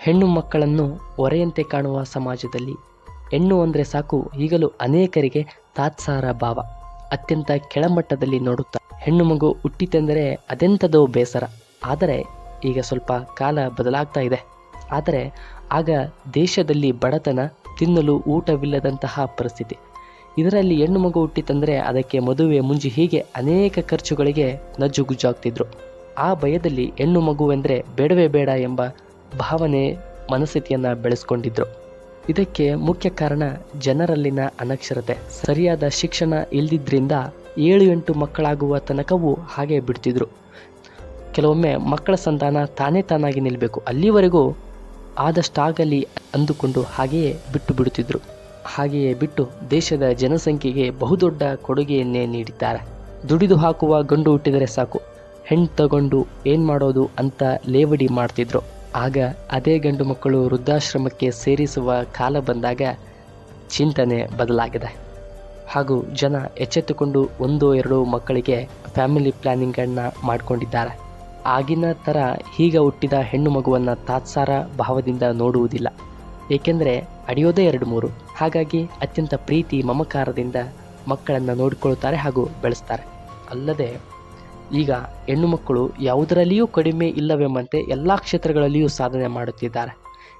ಹೆಣ್ಣು ಮಕ್ಕಳನ್ನು ಹೊರೆಯಂತೆ ಕಾಣುವ ಸಮಾಜದಲ್ಲಿ ಹೆಣ್ಣು ಅಂದರೆ ಸಾಕು ಈಗಲೂ ಅನೇಕರಿಗೆ ತಾತ್ಸಾರ ಭಾವ. ಅತ್ಯಂತ ಕೆಳಮಟ್ಟದಲ್ಲಿ ನೋಡುತ್ತಾ ಹೆಣ್ಣು ಮಗು ಹುಟ್ಟಿತೆಂದರೆ ಅದೆಂಥದೋ ಬೇಸರ. ಆದರೆ ಈಗ ಸ್ವಲ್ಪ ಕಾಲ ಬದಲಾಗ್ತಾ ಇದೆ. ಆದರೆ ಆಗ ದೇಶದಲ್ಲಿ ಬಡತನ, ತಿನ್ನಲು ಊಟವಿಲ್ಲದಂತಹ ಪರಿಸ್ಥಿತಿ. ಇದರಲ್ಲಿ ಹೆಣ್ಣು ಮಗು ಹುಟ್ಟಿತೆಂದರೆ ಅದಕ್ಕೆ ಮದುವೆ, ಮುಂಜಿ ಹೀಗೆ ಅನೇಕ ಖರ್ಚುಗಳಿಗೆ ನಜ್ಜುಗುಜ್ಜಾಗ್ತಿದ್ರು. ಆ ಭಯದಲ್ಲಿ ಹೆಣ್ಣು ಮಗುವೆಂದರೆ ಬೇಡವೇ ಬೇಡ ಎಂಬ ಭಾವನೆ ಮನಸ್ಥಿತಿಯನ್ನು ಬೆಳೆಸ್ಕೊಂಡಿದ್ರು. ಇದಕ್ಕೆ ಮುಖ್ಯ ಕಾರಣ ಜನರಲ್ಲಿನ ಅನಕ್ಷರತೆ. ಸರಿಯಾದ ಶಿಕ್ಷಣ ಇಲ್ದಿದ್ರಿಂದ 7-8 ಮಕ್ಕಳಾಗುವ ತನಕವೂ ಹಾಗೆ ಬಿಡ್ತಿದ್ರು. ಕೆಲವೊಮ್ಮೆ ಮಕ್ಕಳ ಸಂತಾನ ತಾನೇ ತಾನಾಗಿ ನಿಲ್ಲಬೇಕು, ಅಲ್ಲಿವರೆಗೂ ಆದಷ್ಟಾಗಲಿ ಅಂದುಕೊಂಡು ಹಾಗೆಯೇ ಬಿಟ್ಟು ಬಿಡುತ್ತಿದ್ರು. ಹಾಗೆಯೇ ಬಿಟ್ಟು ದೇಶದ ಜನಸಂಖ್ಯೆಗೆ ಬಹುದೊಡ್ಡ ಕೊಡುಗೆಯನ್ನೇ ನೀಡಿದ್ದಾರೆ. ದುಡಿದು ಹಾಕುವ ಗಂಡು ಹುಟ್ಟಿದರೆ ಸಾಕು, ಹೆಣ್ಣು ತಗೊಂಡು ಏನು ಮಾಡೋದು ಅಂತ ಲೇವಡಿ ಮಾಡ್ತಿದ್ರು. ಆಗ ಅದೇ ಗಂಡು ಮಕ್ಕಳು ವೃದ್ಧಾಶ್ರಮಕ್ಕೆ ಸೇರಿಸುವ ಕಾಲ ಬಂದಾಗ ಚಿಂತನೆ ಬದಲಾಗಿದೆ. ಹಾಗೂ ಜನ ಎಚ್ಚೆತ್ತುಕೊಂಡು 1-2 ಮಕ್ಕಳಿಗೆ ಫ್ಯಾಮಿಲಿ ಪ್ಲ್ಯಾನಿಂಗನ್ನು ಮಾಡಿಕೊಂಡಿದ್ದಾರೆ. ಆಗಿನ ಥರ ಈಗ ಹುಟ್ಟಿದ ಹೆಣ್ಣು ಮಗುವನ್ನು ತಾತ್ಸಾರ ಭಾವದಿಂದ ನೋಡುವುದಿಲ್ಲ. ಏಕೆಂದರೆ ಅಡಿಯೋದೇ 2-3. ಹಾಗಾಗಿ ಅತ್ಯಂತ ಪ್ರೀತಿ ಮಮಕಾರದಿಂದ ಮಕ್ಕಳನ್ನು ನೋಡಿಕೊಳ್ಳುತ್ತಾರೆ ಹಾಗೂ ಬೆಳೆಸ್ತಾರೆ. ಅಲ್ಲದೆ ಈಗ ಹೆಣ್ಣು ಮಕ್ಕಳು ಯಾವುದರಲ್ಲಿಯೂ ಕಡಿಮೆ ಇಲ್ಲವೆಂಬಂತೆ ಎಲ್ಲ ಕ್ಷೇತ್ರಗಳಲ್ಲಿಯೂ ಸಾಧನೆ ಮಾಡುತ್ತಿದ್ದಾರೆ.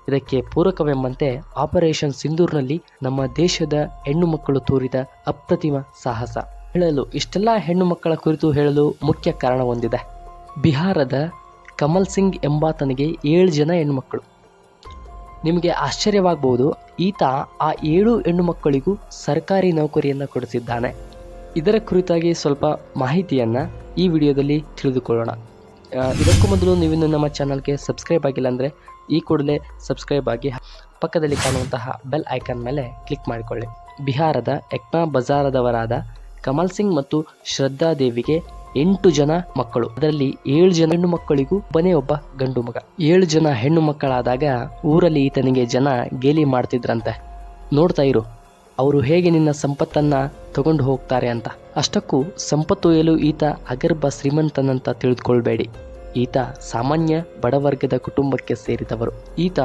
ಇದಕ್ಕೆ ಪೂರಕವೆಂಬಂತೆ ಆಪರೇಷನ್ ಸಿಂಧೂರ್ನಲ್ಲಿ ನಮ್ಮ ದೇಶದ ಹೆಣ್ಣು ಮಕ್ಕಳು ತೋರಿದ ಅಪ್ರತಿಮ ಸಾಹಸ. ಇಷ್ಟೆಲ್ಲ ಹೆಣ್ಣು ಮಕ್ಕಳ ಕುರಿತು ಹೇಳಲು ಮುಖ್ಯ ಕಾರಣ ಹೊಂದಿದೆ. ಬಿಹಾರದ ಕಮಲ್ ಸಿಂಗ್ ಎಂಬಾತನಿಗೆ 7 ಜನ ಹೆಣ್ಣುಮಕ್ಕಳು. ನಿಮಗೆ ಆಶ್ಚರ್ಯವಾಗಬಹುದು, ಈತ ಆ 7 ಹೆಣ್ಣು ಮಕ್ಕಳಿಗೂ ಸರ್ಕಾರಿ ನೌಕರಿಯನ್ನು ಕೊಡಿಸಿದ್ದಾನೆ. ಇದರ ಕುರಿತಾಗಿ ಸ್ವಲ್ಪ ಮಾಹಿತಿಯನ್ನು ಈ ವಿಡಿಯೋದಲ್ಲಿ ತಿಳಿದುಕೊಳ್ಳೋಣ. ಇದಕ್ಕೂ ಮೊದಲು ನೀವಿನ್ನು ನಮ್ಮ ಚಾನಲ್ಗೆ ಸಬ್ಸ್ಕ್ರೈಬ್ ಆಗಿಲ್ಲ ಅಂದರೆ ಈ ಕೂಡಲೇ ಸಬ್ಸ್ಕ್ರೈಬ್ ಆಗಿ ಪಕ್ಕದಲ್ಲಿ ಕಾಣುವಂತಹ ಬೆಲ್ ಐಕಾನ್ ಮೇಲೆ ಕ್ಲಿಕ್ ಮಾಡಿಕೊಳ್ಳಿ. ಬಿಹಾರದ ಎಕ್ನಾ ಬಜಾರದವರಾದ ಕಮಲ್ ಸಿಂಗ್ ಮತ್ತು ಶ್ರದ್ಧಾ ದೇವಿಗೆ 8 ಜನ ಮಕ್ಕಳು. ಅದರಲ್ಲಿ 7 ಜನ ಹೆಣ್ಣು ಮಕ್ಕಳಿಗೂ ಒಬ್ಬ ಗಂಡು ಮಗ. 7 ಜನ ಹೆಣ್ಣು ಮಕ್ಕಳಾದಾಗ ಊರಲ್ಲಿ ಈತನಿಗೆ ಜನ ಗೇಲಿ ಮಾಡ್ತಿದ್ರಂತೆ. ನೋಡ್ತಾ ಇರು, ಅವರು ಹೇಗೆ ನಿನ್ನ ಸಂಪತ್ತನ್ನ ತಗೊಂಡು ಹೋಗ್ತಾರೆ ಅಂತ. ಅಷ್ಟಕ್ಕೂ ಸಂಪತ್ತು ಒಯ್ಯಲು ಈತ ಅಗರ್ಭ ಶ್ರೀಮಂತನಂತ ತಿಳಿದುಕೊಳ್ಬೇಡಿ. ಈತ ಸಾಮಾನ್ಯ ಬಡವರ್ಗದ ಕುಟುಂಬಕ್ಕೆ ಸೇರಿದವರು. ಈತ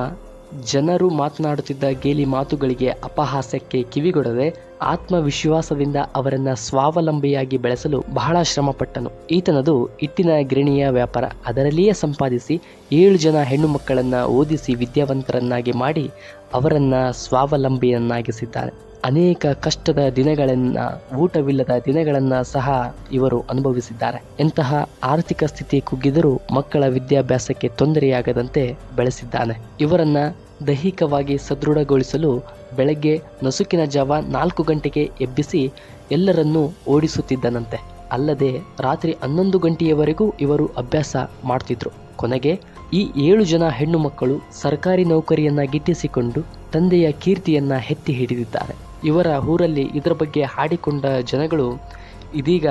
ಜನರು ಮಾತನಾಡುತ್ತಿದ್ದ ಗೇಲಿ ಮಾತುಗಳಿಗೆ, ಅಪಹಾಸ್ಯಕ್ಕೆ ಕಿವಿಗೊಡದೆ ಆತ್ಮವಿಶ್ವಾಸದಿಂದ ಅವರನ್ನ ಸ್ವಾವಲಂಬಿಯಾಗಿ ಬೆಳೆಸಲು ಬಹಳ ಶ್ರಮಪಟ್ಟನು. ಈತನದು ಹಿಟ್ಟಿನ ಗಿರಣಿಯ ವ್ಯಾಪಾರ. ಅದರಲ್ಲಿಯೇ ಸಂಪಾದಿಸಿ 7 ಜನ ಹೆಣ್ಣು ಮಕ್ಕಳನ್ನ ಓದಿಸಿ ವಿದ್ಯಾವಂತರನ್ನಾಗಿ ಮಾಡಿ ಅವರನ್ನ ಸ್ವಾವಲಂಬಿಯನ್ನಾಗಿಸಿದ್ದಾರೆ. ಅನೇಕ ಕಷ್ಟದ ದಿನಗಳನ್ನ, ಊಟವಿಲ್ಲದ ದಿನಗಳನ್ನ ಸಹ ಇವರು ಅನುಭವಿಸಿದ್ದಾರೆ. ಎಂತಹ ಆರ್ಥಿಕ ಸ್ಥಿತಿ ಕುಗ್ಗಿದರೂ ಮಕ್ಕಳ ವಿದ್ಯಾಭ್ಯಾಸಕ್ಕೆ ತೊಂದರೆಯಾಗದಂತೆ ಬೆಳೆಸಿದ್ದಾನೆ. ಇವರನ್ನ ದೈಹಿಕವಾಗಿ ಸದೃಢಗೊಳಿಸಲು ಬೆಳಗ್ಗೆ ನಸುಕಿನ ಜಾವ 4 ಗಂಟೆಗೆ ಎಬ್ಬಿಸಿ ಎಲ್ಲರನ್ನೂ ಓಡಿಸುತ್ತಿದ್ದನಂತೆ. ಅಲ್ಲದೆ ರಾತ್ರಿ 11 ಗಂಟೆಯವರೆಗೂ ಇವರು ಅಭ್ಯಾಸ ಮಾಡ್ತಿದ್ರು. ಕೊನೆಗೆ ಈ 7 ಜನ ಹೆಣ್ಣು ಮಕ್ಕಳು ಸರ್ಕಾರಿ ನೌಕರಿಯನ್ನ ಗಿಟ್ಟಿಸಿಕೊಂಡು ತಂದೆಯ ಕೀರ್ತಿಯನ್ನ ಎತ್ತಿ ಹಿಡಿದಿದ್ದಾರೆ. ಇವರ ಊರಲ್ಲಿ ಇದರ ಬಗ್ಗೆ ಹಾಡಿಕೊಂಡ ಜನಗಳು ಇದೀಗ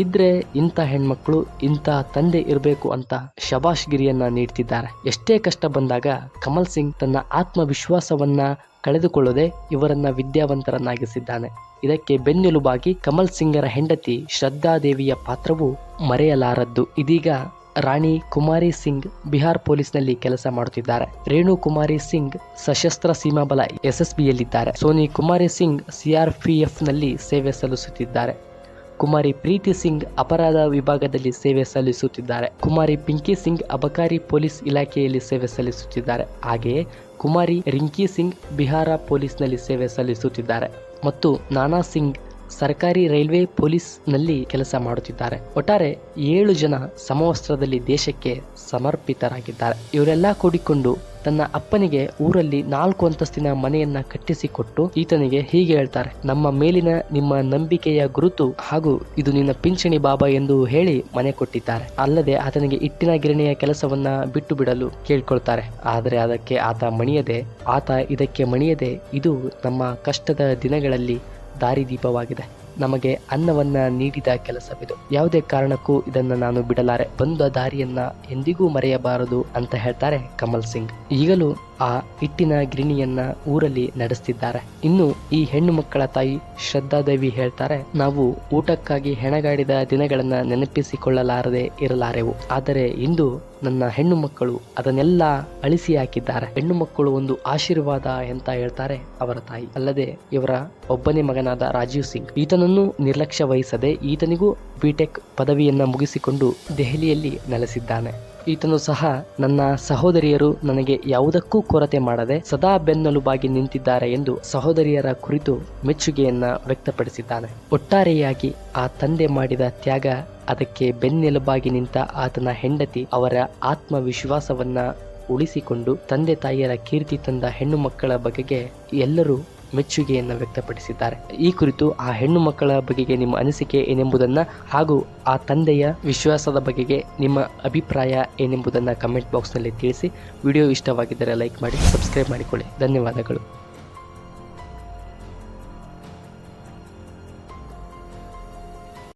ಇದ್ರೆ ಇಂಥ ಹೆಣ್ಮಕ್ಳು, ಇಂಥ ತಂದೆ ಇರಬೇಕು ಅಂತ ಶಬಾಷ್ಗಿರಿಯನ್ನ ನೀಡ್ತಿದ್ದಾರೆ. ಎಷ್ಟೇ ಕಷ್ಟ ಬಂದಾಗ ಕಮಲ್ ಸಿಂಗ್ ತನ್ನ ಆತ್ಮವಿಶ್ವಾಸವನ್ನ ಕಳೆದುಕೊಳ್ಳದೆ ಇವರನ್ನ ವಿದ್ಯಾವಂತರನ್ನಾಗಿಸಿದ್ದಾನೆ. ಇದಕ್ಕೆ ಬೆನ್ನೆಲುಬಾಗಿ ಕಮಲ್ ಸಿಂಗರ ಹೆಂಡತಿ ಶ್ರದ್ಧಾದೇವಿಯ ಪಾತ್ರವು ಮರೆಯಲಾರದ್ದು. ಇದೀಗ ರಾಣಿ ಕುಮಾರಿ ಸಿಂಗ್ ಬಿಹಾರ್ ಪೊಲೀಸ್ನಲ್ಲಿ ಕೆಲಸ ಮಾಡುತ್ತಿದ್ದಾರೆ. ರೇಣು ಕುಮಾರಿ ಸಿಂಗ್ ಸಶಸ್ತ್ರ ಸೀಮಾ ಬಲ SSBಯಲ್ಲಿದ್ದಾರೆ. ಸೋನಿ ಕುಮಾರಿ ಸಿಂಗ್ CRPF ನಲ್ಲಿ ಸೇವೆ ಸಲ್ಲಿಸುತ್ತಿದ್ದಾರೆ. ಕುಮಾರಿ ಪ್ರೀತಿ ಸಿಂಗ್ ಅಪರಾಧ ವಿಭಾಗದಲ್ಲಿ ಸೇವೆ ಸಲ್ಲಿಸುತ್ತಿದ್ದಾರೆ. ಕುಮಾರಿ ಪಿಂಕಿ ಸಿಂಗ್ ಅಬಕಾರಿ ಪೊಲೀಸ್ ಇಲಾಖೆಯಲ್ಲಿ ಸೇವೆ ಸಲ್ಲಿಸುತ್ತಿದ್ದಾರೆ. ಹಾಗೆಯೇ ಕುಮಾರಿ ರಿಂಕಿ ಸಿಂಗ್ ಬಿಹಾರ ಪೊಲೀಸ್ನಲ್ಲಿ ಸೇವೆ ಸಲ್ಲಿಸುತ್ತಿದ್ದಾರೆ. ಮತ್ತು ನಾನಾ ಸಿಂಗ್ ಸರ್ಕಾರಿ ರೈಲ್ವೆ ಪೊಲೀಸ್ನಲ್ಲಿ ಕೆಲಸ ಮಾಡುತ್ತಿದ್ದಾರೆ. ಒಟ್ಟಾರೆ 7 ಜನ ಸಮವಸ್ತ್ರದಲ್ಲಿ ದೇಶಕ್ಕೆ ಸಮರ್ಪಿತರಾಗಿದ್ದಾರೆ. ಇವರೆಲ್ಲ ಕೂಡಿಕೊಂಡು ತನ್ನ ಅಪ್ಪನಿಗೆ ಊರಲ್ಲಿ 4 ಅಂತಸ್ತಿನ ಮನೆಯನ್ನ ಕಟ್ಟಿಸಿಕೊಟ್ಟು ಈತನಿಗೆ ಹೀಗೆ ಹೇಳ್ತಾರೆ, ನಮ್ಮ ಮೇಲಿನ ನಿಮ್ಮ ನಂಬಿಕೆಯ ಗುರುತು ಹಾಗೂ ಇದು ನಿನ್ನ ಪಿಂಚಣಿ ಬಾಬಾ ಎಂದು ಹೇಳಿ ಮನೆ ಕೊಟ್ಟಿದ್ದಾರೆ. ಅಲ್ಲದೆ ಆತನಿಗೆ ಹಿಟ್ಟಿನ ಗಿರಣಿಯ ಕೆಲಸವನ್ನ ಬಿಟ್ಟು ಬಿಡಲು ಕೇಳ್ಕೊಳ್ತಾರೆ. ಆದರೆ ಅದಕ್ಕೆ ಇದಕ್ಕೆ ಮಣಿಯದೆ ಇದು ನಮ್ಮ ಕಷ್ಟದ ದಿನಗಳಲ್ಲಿ ದಾರಿದೀಪವಾಗಿದೆ. ನಮಗೆ ಅನ್ನವನ್ನ ನೀಡಿದ ಕೆಲಸವಿದು. ಯಾವುದೇ ಕಾರಣಕ್ಕೂ ಇದನ್ನ ನಾನು ಬಿಡಲಾರೆ. ಬಂದ ದಾರಿಯನ್ನ ಎಂದಿಗೂ ಮರೆಯಬಾರದು ಅಂತ ಹೇಳ್ತಾರೆ ಕಮಲ್ ಸಿಂಗ್. ಈಗಲೂ ಆ ಹಿಟ್ಟಿನ ಗಿರಣಿಯನ್ನ ಊರಲ್ಲಿ ನಡೆಸ್ತಿದ್ದಾರೆ. ಇನ್ನು ಈ ಹೆಣ್ಣು ಮಕ್ಕಳ ತಾಯಿ ಶ್ರದ್ಧಾದೇವಿ ಹೇಳ್ತಾರೆ, ನಾವು ಊಟಕ್ಕಾಗಿ ಹೆಣಗಾಡಿದ ದಿನಗಳನ್ನ ನೆನಪಿಸಿಕೊಳ್ಳಲಾರದೆ ಇರಲಾರೆವು. ಆದರೆ ಇಂದು ನನ್ನ ಹೆಣ್ಣು ಮಕ್ಕಳು ಅದನ್ನೆಲ್ಲ ಅಳಿಸಿ ಹಾಕಿದ್ದಾರೆ. ಹೆಣ್ಣು ಮಕ್ಕಳು ಒಂದು ಆಶೀರ್ವಾದ ಅಂತ ಹೇಳ್ತಾರೆ ಅವರ ತಾಯಿ. ಅಲ್ಲದೆ ಇವರ ಒಬ್ಬನೇ ಮಗನಾದ ರಾಜೀವ್ ಸಿಂಗ್, ಈತನನ್ನು ನಿರ್ಲಕ್ಷ್ಯ ವಹಿಸದೆ ಈತನಿಗೂ ಬಿಟೆಕ್ ಪದವಿಯನ್ನ ಮುಗಿಸಿಕೊಂಡು ದೆಹಲಿಯಲ್ಲಿ ನೆಲೆಸಿದ್ದಾನೆ. ಈತನು ಸಹ ನನ್ನ ಸಹೋದರಿಯರು ನನಗೆ ಯಾವುದಕ್ಕೂ ಕೊರತೆ ಮಾಡದೆ ಸದಾ ಬೆನ್ನೆಲುಬಾಗಿ ನಿಂತಿದ್ದಾರೆ ಎಂದು ಸಹೋದರಿಯರ ಕುರಿತು ಮೆಚ್ಚುಗೆಯನ್ನ ವ್ಯಕ್ತಪಡಿಸಿದ್ದಾನೆ. ಒಟ್ಟಾರೆಯಾಗಿ ಆ ತಂದೆ ಮಾಡಿದ ತ್ಯಾಗ, ಅದಕ್ಕೆ ಬೆನ್ನೆಲುಬಾಗಿ ನಿಂತ ಆತನ ಹೆಂಡತಿ ಅವರ ಆತ್ಮವಿಶ್ವಾಸವನ್ನ ಉಳಿಸಿಕೊಂಡು ತಂದೆ ತಾಯಿಯರ ಕೀರ್ತಿ ತಂದ ಹೆಣ್ಣು ಮಕ್ಕಳ ಬಗೆಗೆ ಎಲ್ಲರೂ ಮೆಚ್ಚುಗೆಯನ್ನು ವ್ಯಕ್ತಪಡಿಸಿದ್ದಾರೆ. ಈ ಕುರಿತು ಆ ಹೆಣ್ಣು ಮಕ್ಕಳ ಬಗೆಗೆ ನಿಮ್ಮ ಅನಿಸಿಕೆ ಏನೆಂಬುದನ್ನು ಹಾಗೂ ಆ ತಂದೆಯ ವಿಶ್ವಾಸದ ಬಗೆಗೆ ನಿಮ್ಮ ಅಭಿಪ್ರಾಯ ಏನೆಂಬುದನ್ನು ಕಮೆಂಟ್ ಬಾಕ್ಸ್ನಲ್ಲಿ ತಿಳಿಸಿ. ವಿಡಿಯೋ ಇಷ್ಟವಾಗಿದ್ದರೆ ಲೈಕ್ ಮಾಡಿ, ಸಬ್ಸ್ಕ್ರೈಬ್ ಮಾಡಿಕೊಳ್ಳಿ. ಧನ್ಯವಾದಗಳು.